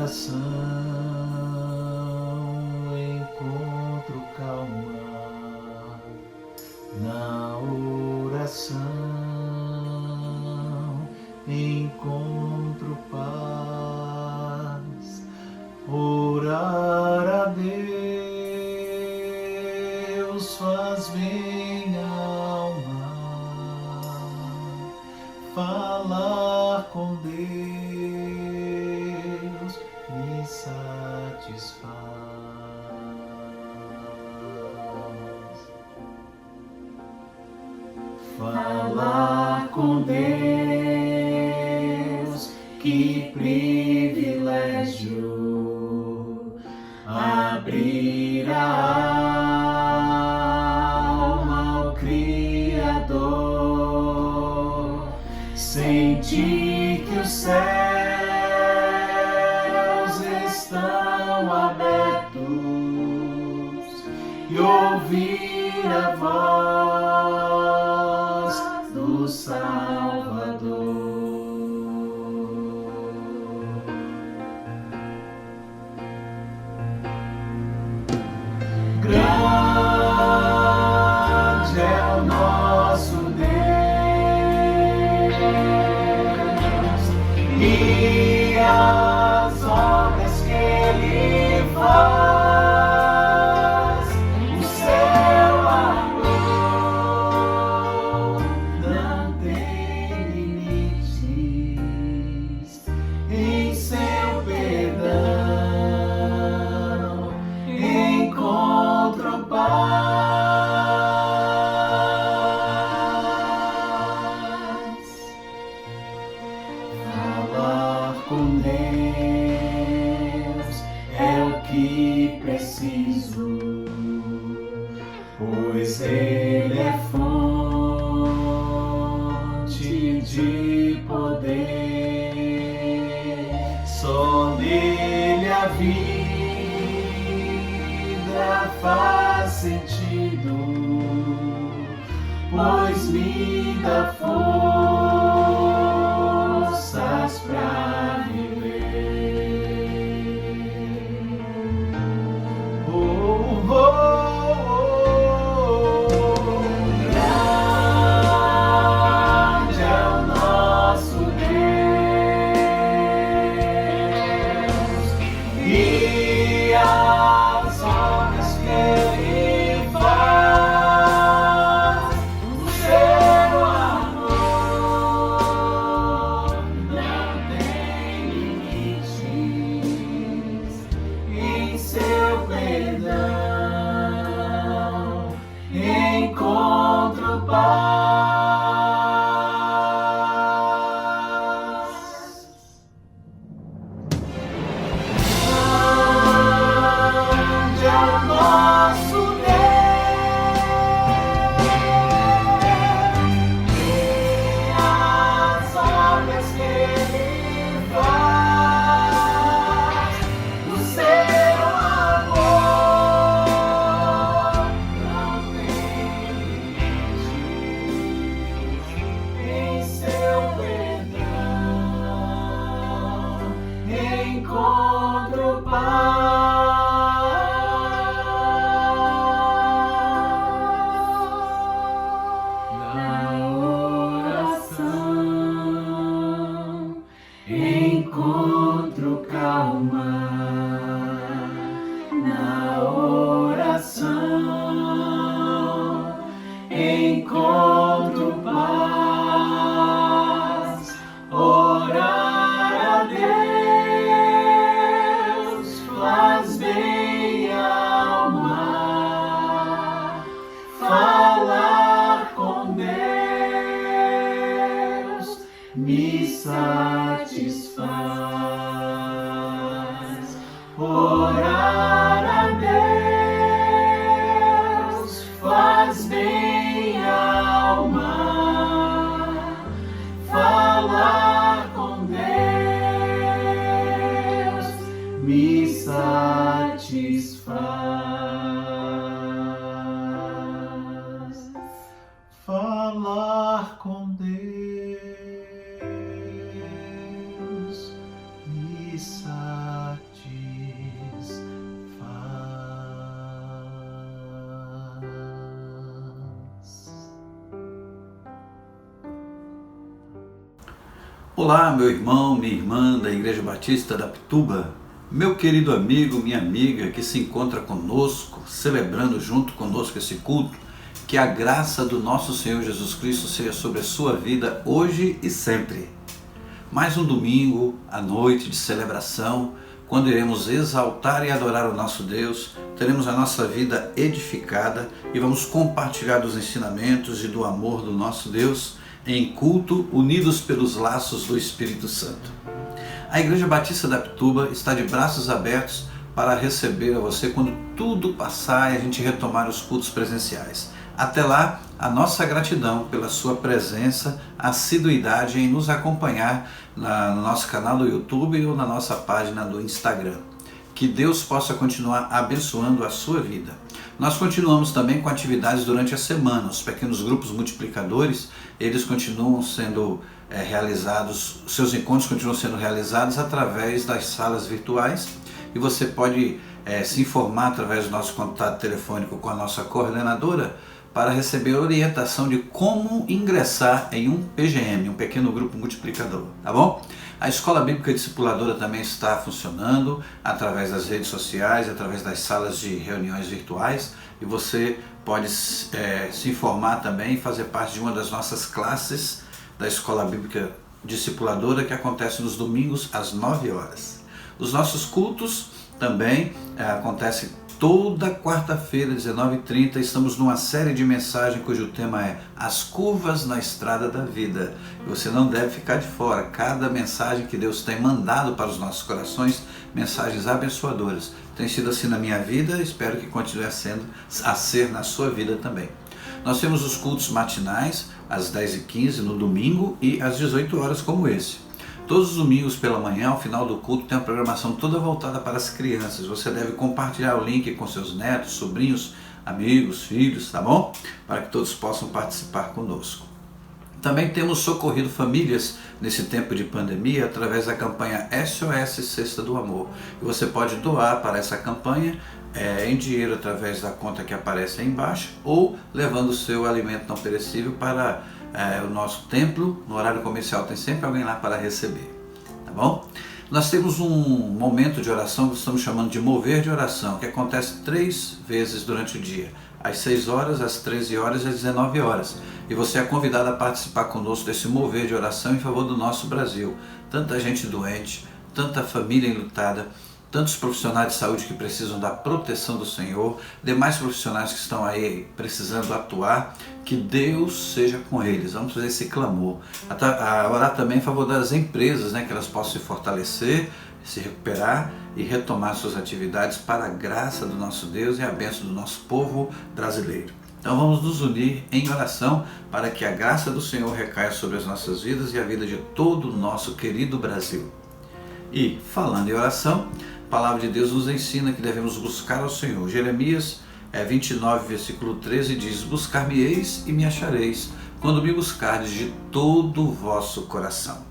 oração encontro calma, na oração encontro paz. Orar a Deus faz bem à alma, falar com Deus me satisfaz. Falar com Deus, que privilégio, abrir a alma ao Criador, sentir que os céus estão abertos e ouvir a voz do Salvador. Grande é o nosso Deus e as obras que Ele faz, o seu amor não tem limites, em seu perdão encontro paz. Falar com Deus é o que preciso, pois Ele é fonte de poder. Só nele a vida faz sentido, pois me dá forças pra viver. Oh, oh, oh. Grande é o nosso Deus e as obras que Ele faz, o seu amor não tem limites, em seu perdão encontro paz. Grande é o nosso Deus e as obras que Ele faz, o seu amor não tem limites, em seu perdão encontro paz. Na oração encontro calma, na oração encontro paz. Orar a Deus faz bem à alma, falar com Deus me satisfaz. Orar a Deus faz bem à alma, falar com Deus me satisfaz. Falar com Deus me Olá, meu irmão, minha irmã da Igreja Batista da Pituba, meu querido amigo, minha amiga que se encontra conosco, celebrando junto conosco esse culto, que a graça do nosso Senhor Jesus Cristo seja sobre a sua vida hoje e sempre. Mais um domingo à noite de celebração, quando iremos exaltar e adorar o nosso Deus, teremos a nossa vida edificada e vamos compartilhar dos ensinamentos e do amor do nosso Deus em culto, unidos pelos laços do Espírito Santo. A Igreja Batista da Pituba está de braços abertos para receber a você quando tudo passar e a gente retomar os cultos presenciais. Até lá, a nossa gratidão pela sua presença, assiduidade em nos acompanhar no nosso canal do YouTube ou na nossa página do Instagram. Que Deus possa continuar abençoando a sua vida. Nós continuamos também com atividades durante a semana. Os pequenos grupos multiplicadores, eles continuam sendo realizados, seus encontros continuam sendo realizados através das salas virtuais e você pode se informar através do nosso contato telefônico com a nossa coordenadora para receber orientação de como ingressar em um PGM, um pequeno grupo multiplicador, tá bom? A Escola Bíblica Discipuladora também está funcionando através das redes sociais, através das salas de reuniões virtuais e você pode se informar também e fazer parte de uma das nossas classes da Escola Bíblica Discipuladora que acontece nos domingos às 9 horas. Os nossos cultos também acontecem toda quarta-feira, 19h30, estamos numa série de mensagens cujo tema é As Curvas na Estrada da Vida. E você não deve ficar de fora. Cada mensagem que Deus tem mandado para os nossos corações, mensagens abençoadoras. Tem sido assim na minha vida, espero que continue a ser na sua vida também. Nós temos os cultos matinais, às 10h15 no domingo e às 18 horas como esse. Todos os domingos pela manhã, ao final do culto, tem uma programação toda voltada para as crianças. Você deve compartilhar o link com seus netos, sobrinhos, amigos, filhos, tá bom? Para que todos possam participar conosco. Também temos socorrido famílias nesse tempo de pandemia através da campanha SOS Cesta do Amor. E você pode doar para essa campanha em dinheiro através da conta que aparece aí embaixo ou levando o seu alimento não perecível para o nosso templo. No horário comercial tem sempre alguém lá para receber, tá bom? Nós temos um momento de oração que estamos chamando de mover de oração, que acontece 3 vezes durante o dia, às 6 horas, às 13 horas e às 19 horas. E você é convidado a participar conosco desse mover de oração em favor do nosso Brasil. Tanta gente doente, tanta família enlutada, tantos profissionais de saúde que precisam da proteção do Senhor, demais profissionais que estão aí precisando atuar, que Deus seja com eles. Vamos fazer esse clamor. Orar também em favor das empresas, que elas possam se fortalecer, se recuperar e retomar suas atividades para a graça do nosso Deus e a bênção do nosso povo brasileiro. Então vamos nos unir em oração para que a graça do Senhor recaia sobre as nossas vidas e a vida de todo o nosso querido Brasil. E falando em oração, a palavra de Deus nos ensina que devemos buscar ao Senhor. Jeremias 29, versículo 13 diz: Buscar-me-eis e me achareis, quando me buscardes de todo o vosso coração.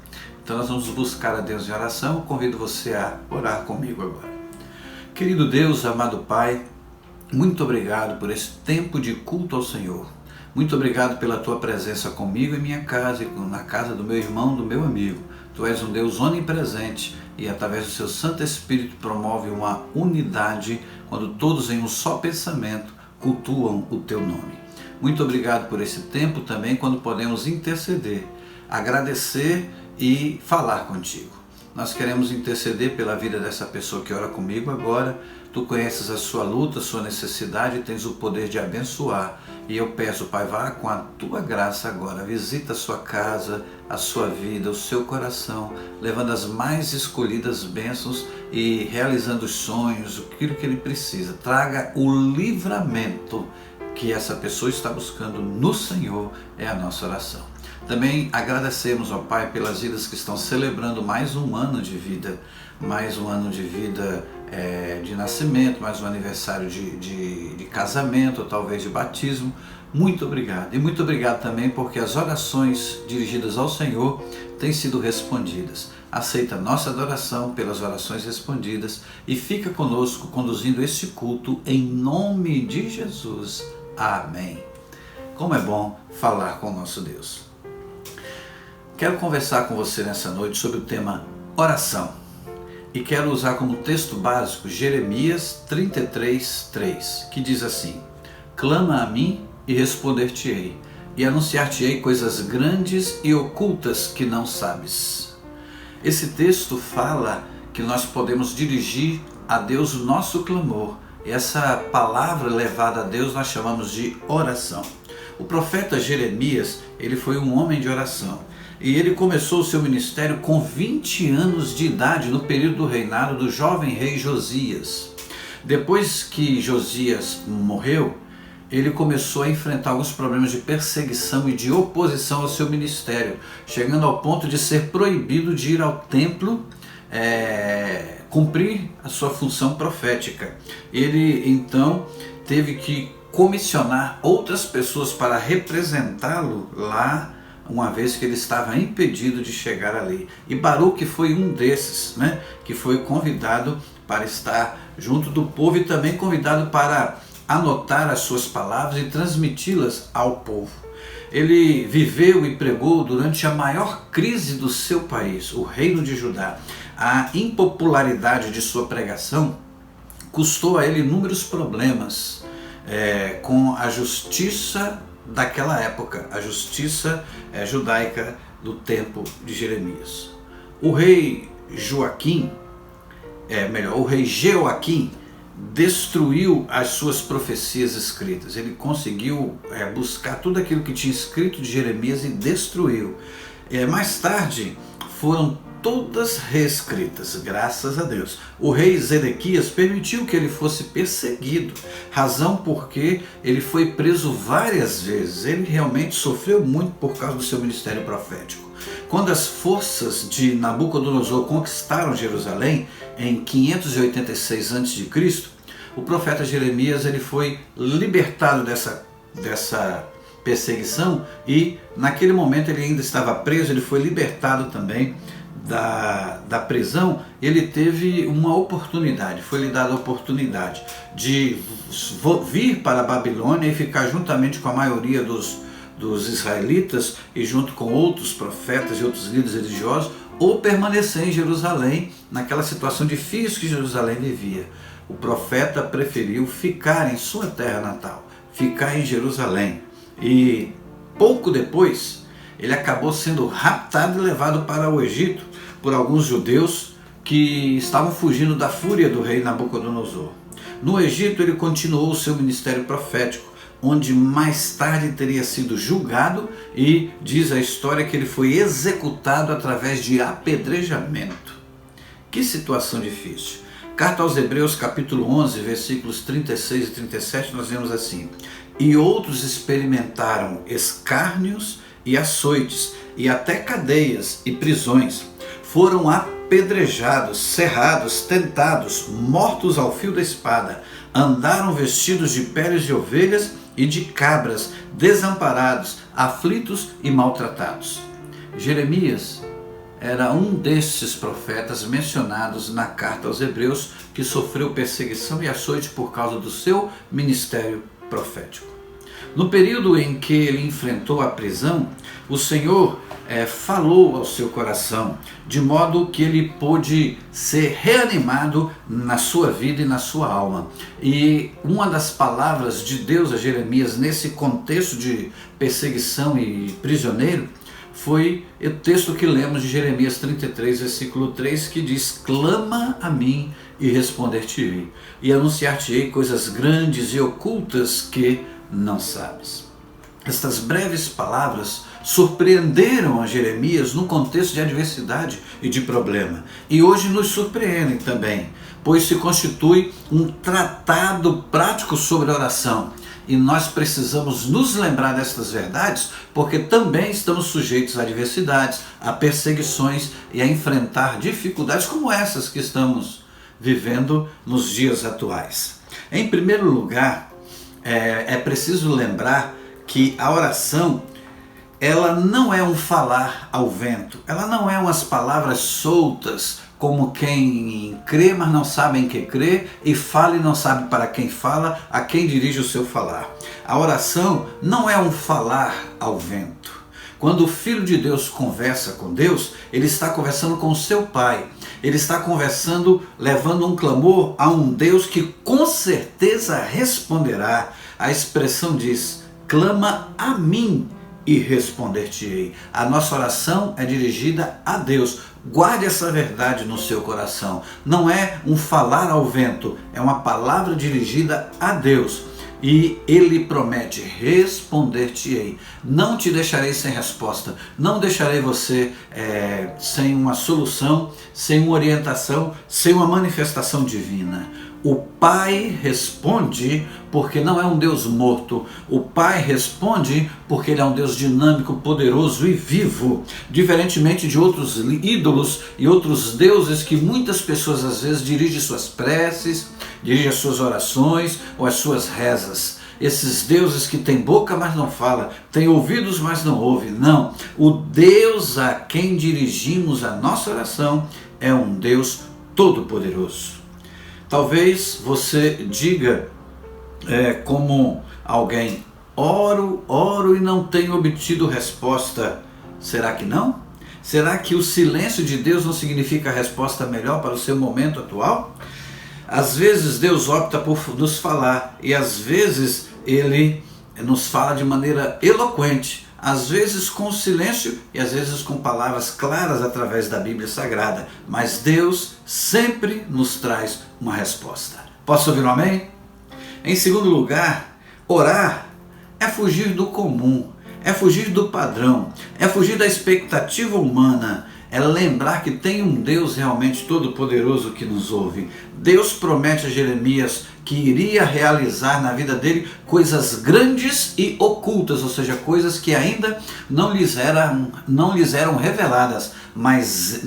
Então nós vamos buscar a Deus em oração. Eu convido você a orar comigo agora. Querido Deus, amado Pai, muito obrigado por esse tempo de culto ao Senhor. Muito obrigado pela Tua presença comigo em minha casa e na casa do meu irmão, do meu amigo. Tu és um Deus onipresente e através do Seu Santo Espírito promove uma unidade quando todos em um só pensamento cultuam o Teu nome. Muito obrigado por esse tempo também quando podemos interceder, agradecer e falar contigo. Nós queremos interceder pela vida dessa pessoa que ora comigo agora. Tu conheces a sua luta, a sua necessidade e tens o poder de abençoar. E eu peço, Pai, vá com a Tua graça agora, visita a sua casa, a sua vida, o seu coração, levando as mais escolhidas bênçãos e realizando os sonhos, aquilo que ele precisa. Traga o livramento que essa pessoa está buscando no Senhor, é a nossa oração. Também agradecemos, ó Pai, pelas vidas que estão celebrando mais um ano de vida, de nascimento, mais um aniversário de casamento, ou talvez de batismo. Muito obrigado. E muito obrigado também porque as orações dirigidas ao Senhor têm sido respondidas. Aceita a nossa adoração pelas orações respondidas e fica conosco conduzindo este culto em nome de Jesus. Amém. Como é bom falar com o nosso Deus. Quero conversar com você nessa noite sobre o tema oração e quero usar como texto básico Jeremias 33:3, que diz assim: clama a mim e responder-te-ei, e anunciar-te-ei coisas grandes e ocultas que não sabes. Esse texto fala que nós podemos dirigir a Deus o nosso clamor, e essa palavra levada a Deus nós chamamos de oração. O profeta Jeremias, ele foi um homem de oração. E ele começou o seu ministério com 20 anos de idade, no período do reinado do jovem rei Josias. Depois que Josias morreu, ele começou a enfrentar alguns problemas de perseguição e de oposição ao seu ministério, chegando ao ponto de ser proibido de ir ao templo cumprir a sua função profética. Ele então teve que comissionar outras pessoas para representá-lo lá, uma vez que ele estava impedido de chegar ali. E Baruque foi um desses, que foi convidado para estar junto do povo e também convidado para anotar as suas palavras e transmiti-las ao povo. Ele viveu e pregou durante a maior crise do seu país, o Reino de Judá. A impopularidade de sua pregação custou a ele inúmeros problemas com a justiça daquela época, a justiça judaica do tempo de Jeremias. O rei Joaquim, o rei Jeoaquim destruiu as suas profecias escritas. Ele conseguiu buscar tudo aquilo que tinha escrito de Jeremias e destruiu. Mais tarde foram todas reescritas, graças a Deus. O rei Zedequias permitiu que ele fosse perseguido, razão porque ele foi preso várias vezes. Ele realmente sofreu muito por causa do seu ministério profético. Quando as forças de Nabucodonosor conquistaram Jerusalém em 586 a.C., o profeta Jeremias ele foi libertado dessa perseguição e naquele momento ele ainda estava preso, ele foi libertado também da prisão. Ele teve uma oportunidade, foi lhe dada a oportunidade de vir para a Babilônia e ficar juntamente com a maioria dos israelitas e junto com outros profetas e outros líderes religiosos, ou permanecer em Jerusalém, naquela situação difícil que Jerusalém vivia. O profeta preferiu ficar em sua terra natal, ficar em Jerusalém. E pouco depois, ele acabou sendo raptado e levado para o Egito por alguns judeus que estavam fugindo da fúria do rei Nabucodonosor. No Egito, ele continuou o seu ministério profético, onde mais tarde teria sido julgado e diz a história que ele foi executado através de apedrejamento. Que situação difícil. Carta aos Hebreus, capítulo 11, versículos 36 e 37, nós vemos assim: e outros experimentaram escárnios e açoites, e até cadeias e prisões. Foram apedrejados, cerrados, tentados, mortos ao fio da espada. Andaram vestidos de peles de ovelhas e de cabras, desamparados, aflitos e maltratados. Jeremias era um desses profetas mencionados na carta aos Hebreus que sofreu perseguição e açoite por causa do seu ministério profético. No período em que ele enfrentou a prisão, o Senhor falou ao seu coração, de modo que ele pôde ser reanimado na sua vida e na sua alma. E uma das palavras de Deus a Jeremias nesse contexto de perseguição e prisioneiro foi o texto que lemos de Jeremias 33, versículo 3, que diz: clama a mim e responder-te-ei, e anunciar-te-ei coisas grandes e ocultas que não sabes. Estas breves palavras surpreenderam a Jeremias no contexto de adversidade e de problema. E hoje nos surpreendem também, pois se constitui um tratado prático sobre a oração. E nós precisamos nos lembrar destas verdades, porque também estamos sujeitos a adversidades, a perseguições e a enfrentar dificuldades como essas que estamos vivendo nos dias atuais. Em primeiro lugar, é preciso lembrar que a oração, ela não é um falar ao vento, ela não é umas palavras soltas, como quem crê, mas não sabe em que crê, e fala e não sabe para quem fala, a quem dirige o seu falar. A oração não é um falar ao vento. Quando o Filho de Deus conversa com Deus, ele está conversando com o seu Pai. Ele está conversando, levando um clamor a um Deus que com certeza responderá. A expressão diz: clama a mim e responder-te-ei. A nossa oração é dirigida a Deus. Guarde essa verdade no seu coração. Não é um falar ao vento, é uma palavra dirigida a Deus. E ele promete: responder-te-ei. Não te deixarei sem resposta, não deixarei você sem uma solução, sem uma orientação, sem uma manifestação divina. O Pai responde porque não é um Deus morto. O Pai responde porque ele é um Deus dinâmico, poderoso e vivo. Diferentemente de outros ídolos e outros deuses que muitas pessoas às vezes dirigem suas preces, dirigem as suas orações ou as suas rezas. Esses deuses que têm boca, mas não fala, têm ouvidos, mas não ouve. Não, o Deus a quem dirigimos a nossa oração é um Deus todo-poderoso. Talvez você diga como alguém: oro e não tenho obtido resposta. Será que não? Será que o silêncio de Deus não significa a resposta melhor para o seu momento atual? Às vezes Deus opta por nos falar e às vezes Ele nos fala de maneira eloquente, às vezes com silêncio e às vezes com palavras claras através da Bíblia Sagrada, mas Deus sempre nos traz uma resposta. Posso ouvir um amém? Em segundo lugar, orar é fugir do comum, é fugir do padrão, é fugir da expectativa humana, é lembrar que tem um Deus realmente todo-poderoso que nos ouve. Deus promete a Jeremias que iria realizar na vida dele coisas grandes e ocultas, ou seja, coisas que ainda não lhes eram reveladas, mas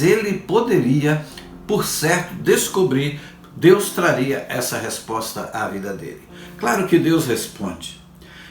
ele poderia, por certo, descobrir. Deus traria essa resposta à vida dele. Claro que Deus responde.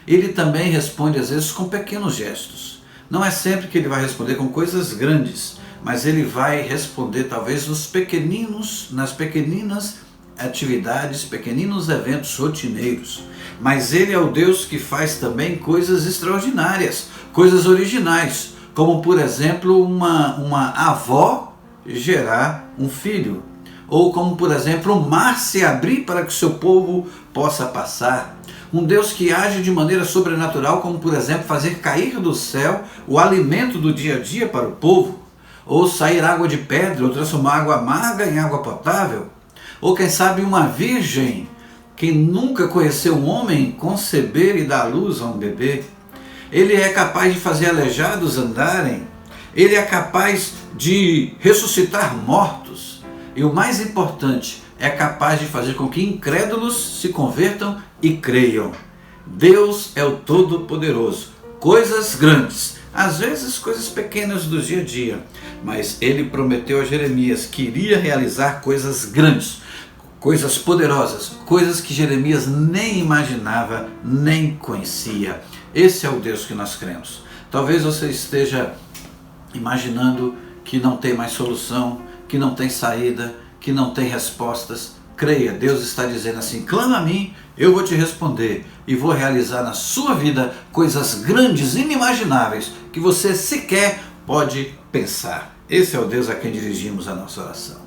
Ele também responde às vezes com pequenos gestos. Não é sempre que ele vai responder com coisas grandes, mas ele vai responder talvez nas pequeninas atividades, pequeninos eventos rotineiros. Mas ele é o Deus que faz também coisas extraordinárias, coisas originais, como por exemplo uma avó gerar um filho, ou como por exemplo o mar se abrir para que o seu povo possa passar. Um Deus que age de maneira sobrenatural, como por exemplo fazer cair do céu o alimento do dia a dia para o povo, ou sair água de pedra, ou transformar água amarga em água potável, ou quem sabe uma virgem que nunca conheceu um homem conceber e dar luz a um bebê. Ele é capaz de fazer aleijados andarem, ele é capaz de ressuscitar mortos, e o mais importante, é capaz de fazer com que incrédulos se convertam e creiam. Deus é o Todo-Poderoso. Coisas grandes, às vezes coisas pequenas do dia a dia, mas ele prometeu a Jeremias que iria realizar coisas grandes, coisas poderosas, coisas que Jeremias nem imaginava, nem conhecia. Esse é o Deus que nós cremos. Talvez você esteja imaginando que não tem mais solução, que não tem saída, que não tem respostas. Creia, Deus está dizendo assim: clama a mim, eu vou te responder e vou realizar na sua vida coisas grandes, inimagináveis, que você sequer pode pensar. Esse é o Deus a quem dirigimos a nossa oração.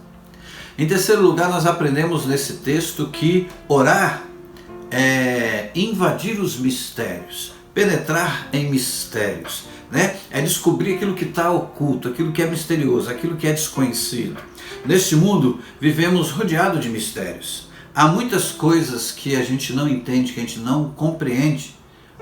Em terceiro lugar, nós aprendemos nesse texto que orar é invadir os mistérios, penetrar em mistérios, é descobrir aquilo que está oculto, aquilo que é misterioso, aquilo que é desconhecido. Neste mundo, vivemos rodeado de mistérios. Há muitas coisas que a gente não entende, que a gente não compreende,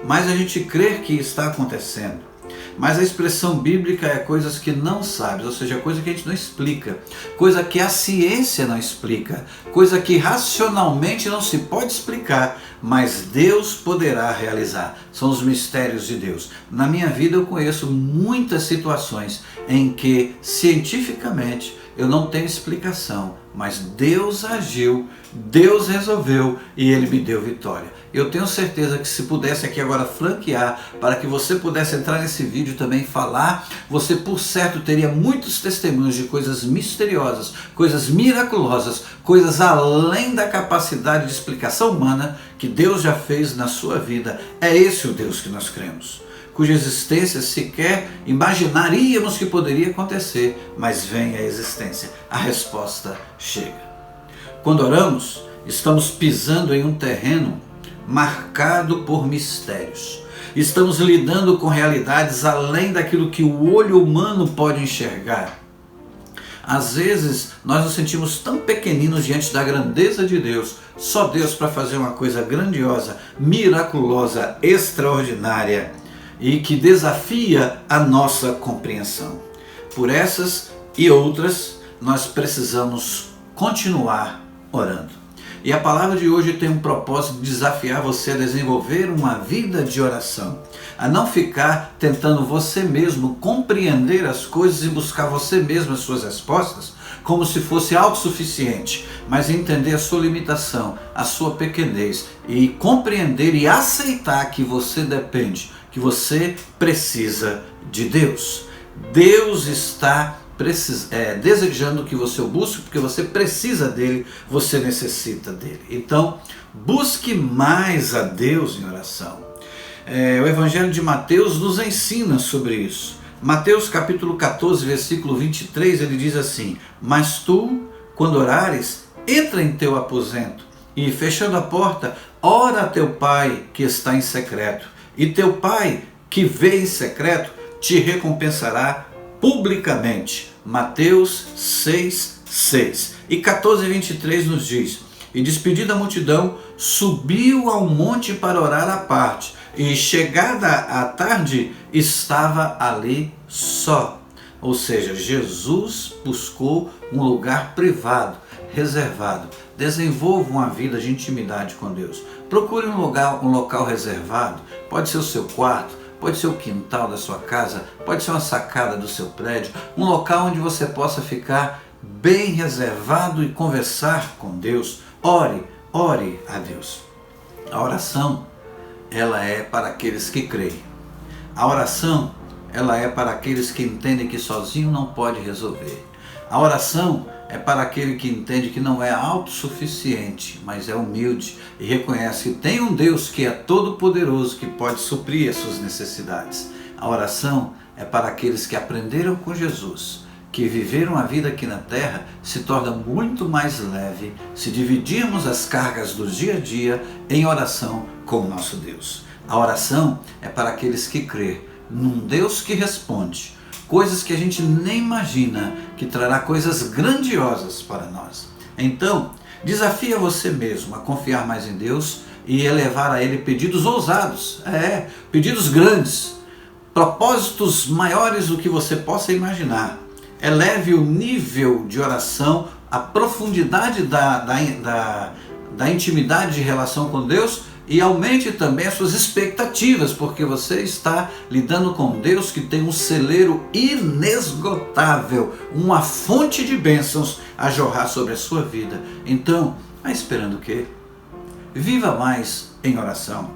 mas a gente crê que está acontecendo. Mas a expressão bíblica é coisas que não sabes, ou seja, coisa que a gente não explica, coisa que a ciência não explica, coisa que racionalmente não se pode explicar, mas Deus poderá realizar. São os mistérios de Deus. Na minha vida eu conheço muitas situações em que cientificamente eu não tenho explicação, mas Deus agiu, Deus resolveu e Ele me deu vitória. Eu tenho certeza que se pudesse aqui agora franquear, para que você pudesse entrar nesse vídeo e também falar, você por certo teria muitos testemunhos de coisas misteriosas, coisas miraculosas, coisas além da capacidade de explicação humana que Deus já fez na sua vida. É esse o Deus que nós cremos, cuja existência sequer imaginaríamos que poderia acontecer, mas vem a existência, a resposta chega. Quando oramos, estamos pisando em um terreno marcado por mistérios. Estamos lidando com realidades além daquilo que o olho humano pode enxergar. Às vezes nós nos sentimos tão pequeninos diante da grandeza de Deus, só Deus para fazer uma coisa grandiosa, miraculosa, extraordinária e que desafia a nossa compreensão. Por essas e outras, nós precisamos continuar orando. E a palavra de hoje tem um propósito de desafiar você a desenvolver uma vida de oração, a não ficar tentando você mesmo compreender as coisas e buscar você mesmo as suas respostas como se fosse autossuficiente, mas entender a sua limitação, a sua pequenez e compreender e aceitar que você depende, que você precisa de Deus. Deus está desejando que você o busque, porque você precisa dele, você necessita dele. Então, busque mais a Deus em oração. O Evangelho de Mateus nos ensina sobre isso. Mateus capítulo 14, versículo 23, ele diz assim: mas tu, quando orares, entra em teu aposento e, fechando a porta, ora a teu pai que está em secreto, e teu pai que vê em secreto te recompensará publicamente. Mateus 6:6. E 14:23 nos diz: e despedida a multidão, subiu ao monte para orar à parte, e chegada a tarde, estava ali só. Ou seja, Jesus buscou um lugar privado, reservado. Desenvolva uma vida de intimidade com Deus. Procure um local reservado, pode ser o seu quarto, pode ser o quintal da sua casa, pode ser uma sacada do seu prédio, um local onde você possa ficar bem reservado e conversar com Deus. Ore a Deus. A oração, ela é para aqueles que creem. A oração, ela é para aqueles que entendem que sozinho não pode resolver. A oração é para aquele que entende que não é autossuficiente, mas é humilde e reconhece que tem um Deus que é todo-poderoso, que pode suprir as suas necessidades. A oração é para aqueles que aprenderam com Jesus, que viveram a vida aqui na terra se torna muito mais leve se dividirmos as cargas do dia a dia em oração com o nosso Deus. A oração é para aqueles que crêem num Deus que responde, coisas que a gente nem imagina, que trará coisas grandiosas para nós. Então, desafia você mesmo a confiar mais em Deus e elevar a Ele pedidos ousados, pedidos grandes, propósitos maiores do que você possa imaginar. Eleve o nível de oração, a profundidade da intimidade de relação com Deus e aumente também as suas expectativas, porque você está lidando com Deus que tem um celeiro inesgotável, uma fonte de bênçãos a jorrar sobre a sua vida. Então, vai esperando o quê? Viva mais em oração,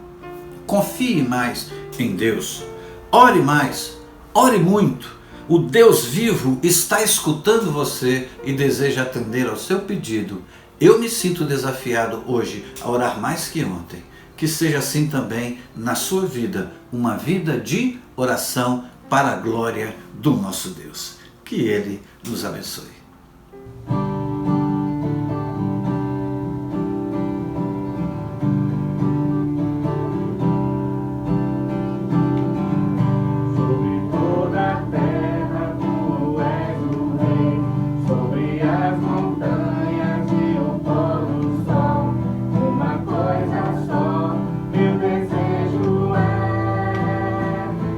confie mais em Deus, ore mais, ore muito. O Deus vivo está escutando você e deseja atender ao seu pedido. Eu me sinto desafiado hoje a orar mais que ontem. Que seja assim também na sua vida, uma vida de oração para a glória do nosso Deus. Que Ele nos abençoe.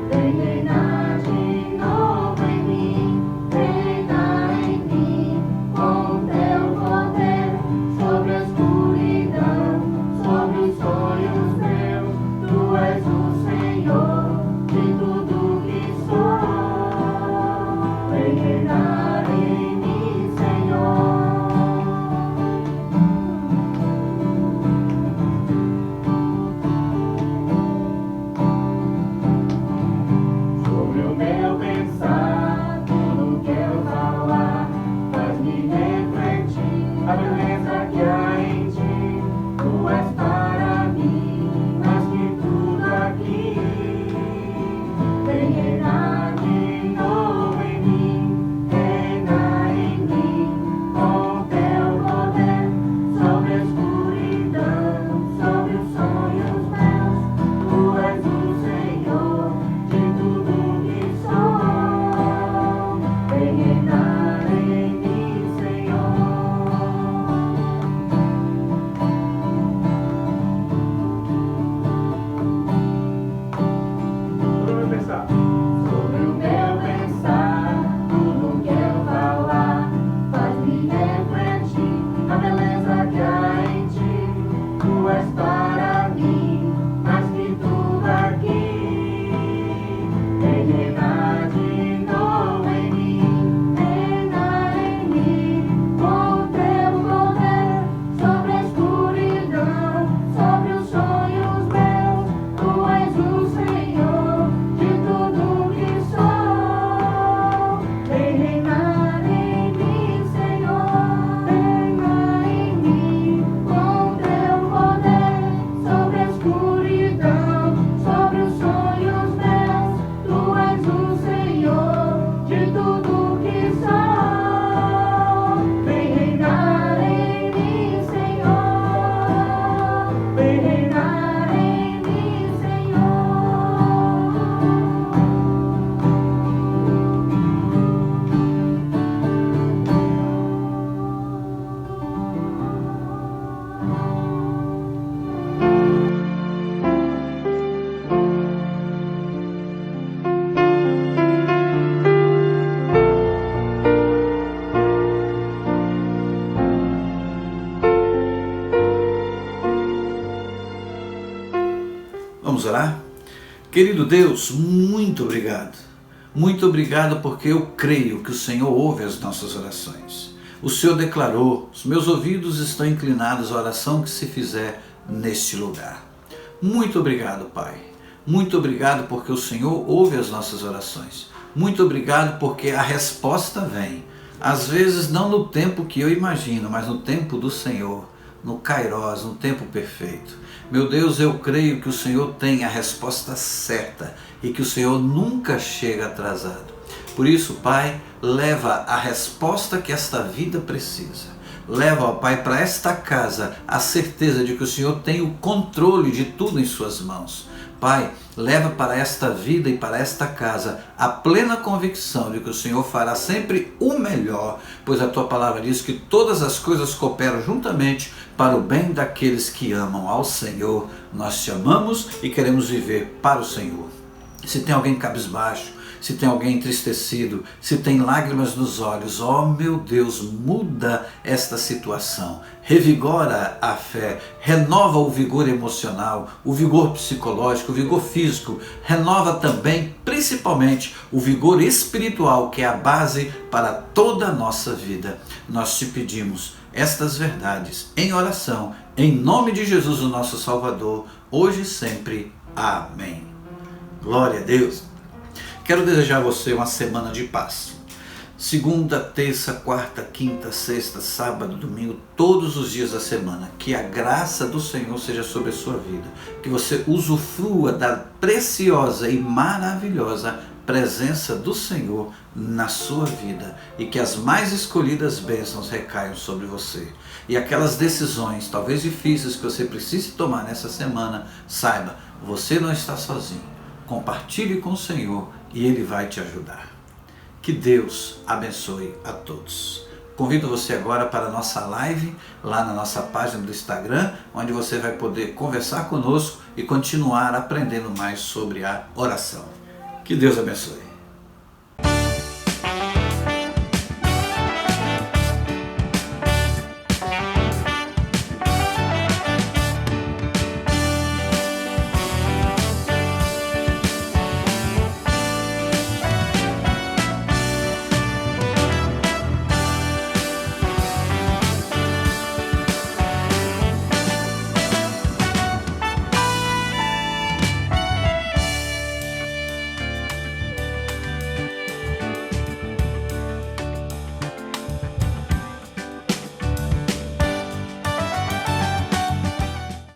Reinar de novo em mim, reinar em mim. vem reinar em mim, Senhor, reina em mim, com teu poder, sobre a escuridão, sobre os sonhos meus, tu és o Senhor de tudo que sou. Vem reinar em mim, Senhor, vem reinar em mim, Senhor. Vamos orar? Querido Deus, muito obrigado. Muito obrigado porque eu creio que o Senhor ouve as nossas orações. O Senhor declarou: os meus ouvidos estão inclinados à oração que se fizer neste lugar. Muito obrigado, Pai. Muito obrigado porque o Senhor ouve as nossas orações. Muito obrigado porque a resposta vem. Às vezes não no tempo que eu imagino, mas no tempo do Senhor, no Kairos, no tempo perfeito. Meu Deus, eu creio que o Senhor tem a resposta certa e que o Senhor nunca chega atrasado. Por isso, Pai, leva a resposta que esta vida precisa. Leva, ó Pai, para esta casa a certeza de que o Senhor tem o controle de tudo em suas mãos. Pai, leva para esta vida e para esta casa a plena convicção de que o Senhor fará sempre o melhor, pois a Tua palavra diz que todas as coisas cooperam juntamente para o bem daqueles que amam ao Senhor. Nós te amamos e queremos viver para o Senhor. Se tem alguém cabisbaixo, se tem alguém entristecido, se tem lágrimas nos olhos, ó meu Deus, muda esta situação, revigora a fé, renova o vigor emocional, o vigor psicológico, o vigor físico, renova também, principalmente, o vigor espiritual, que é a base para toda a nossa vida. Nós te pedimos estas verdades em oração, em nome de Jesus, o nosso Salvador, hoje e sempre. Amém. Glória a Deus. Quero desejar a você uma semana de paz. Segunda, terça, quarta, quinta, sexta, sábado, domingo, todos os dias da semana. Que a graça do Senhor seja sobre a sua vida. Que você usufrua da preciosa e maravilhosa presença do Senhor na sua vida. E que as mais escolhidas bênçãos recaiam sobre você. E aquelas decisões, talvez difíceis, que você precise tomar nessa semana, saiba, você não está sozinho. Compartilhe com o Senhor e Ele vai te ajudar. Que Deus abençoe a todos. Convido você agora para a nossa live, lá na nossa página do Instagram, onde você vai poder conversar conosco e continuar aprendendo mais sobre a oração. Que Deus abençoe.